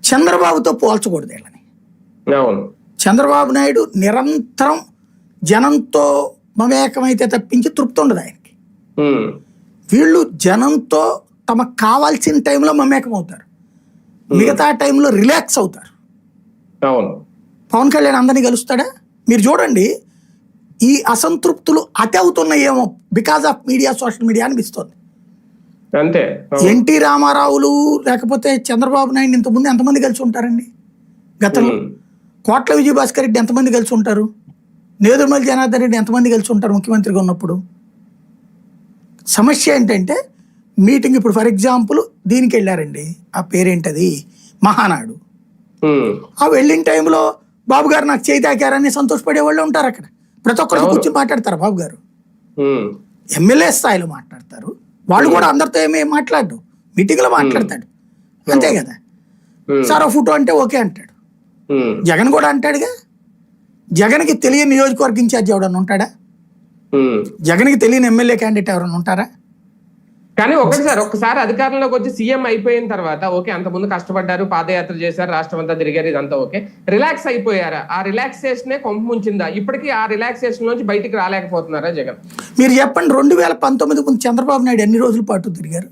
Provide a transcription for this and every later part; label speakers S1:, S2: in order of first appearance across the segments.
S1: చంద్రబాబుతో పోల్చకూడదు వీళ్ళని.
S2: అవును.
S1: చంద్రబాబు నాయుడు నిరంతరం జనంతో మమేకమైతే తప్పించి తృప్తి ఉండదు ఆయనకి. వీళ్ళు జనంతో తమకు కావాల్సిన టైంలో మమేకం అవుతారు, మిగతా టైంలో రిలాక్స్ అవుతారు.
S2: అవును.
S1: పవన్ కళ్యాణ్ అందరినీ కలుస్తాడా? మీరు చూడండి, ఈ అసంతృప్తులు అతి అవుతున్నాయేమో because of media, social media అనిపిస్తుంది.
S2: అంతే.
S1: ఎన్టీ రామారావులు లేకపోతే చంద్రబాబు నాయుడు ఇంతకుముందు ఎంతమంది కలిసి ఉంటారండి గతంలో? కోట్ల విజయభాస్కర్ రెడ్డి ఎంతమంది కలిసి ఉంటారు? నేదురుమల్లి జనార్దన్ రెడ్డి ఎంతమంది కలిసి ఉంటారు ముఖ్యమంత్రిగా ఉన్నప్పుడు? సమస్య ఏంటంటే మీటింగ్, ఇప్పుడు ఫర్ ఎగ్జాంపుల్ దీనికి వెళ్ళారండి, ఆ పేరేంటది, మహానాడు. ఆ వెళ్ళిన టైంలో బాబు గారు నాకు చేయి తాకారని సంతోషపడే వాళ్ళు ఉంటారు అక్కడ. ప్రతి ఒక్కరికి కూర్చొని మాట్లాడతారు బాబు గారు, ఎమ్మెల్యే స్థాయిలో మాట్లాడతారు. వాళ్ళు కూడా అందరితో ఏమీ మాట్లాడు, మీటింగ్లో మాట్లాడతాడు, అంతే కదా. సార్ ఓ ఫోటో అంటే ఓకే అంటాడు. జగన్ కూడా అంటాడుగా. జగన్కి తెలియని నియోజకవర్గ ఇన్ఛార్జ్ ఎవడన్నా ఉంటాడా? జగన్కి తెలియని ఎమ్మెల్యే క్యాండిడేట్ ఎవరన్నా ఉంటారా?
S2: కానీ ఒక్కసారి అధికారంలోకి వచ్చి సీఎం అయిపోయిన తర్వాత ఓకే, అంత ముందు కష్టపడ్డారు, పాదయాత్ర చేశారు, రాష్ట్రం అంతా తిరిగారు, ఇదంతా ఓకే, రిలాక్స్ అయిపోయారా? ఆ రిలాక్సేషనే కొంప ముంచిందా? ఇప్పటికీ ఆ రిలాక్సేషన్ నుంచి బయటికి రాలేకపోతున్నారా జగన్?
S1: మీరు చెప్పండి, 2019 ముందు చంద్రబాబు నాయుడు ఎన్ని రోజుల పాటు తిరిగారు?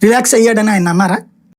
S1: రిలాక్స్ అయ్యాడని ఆయన అన్నారా?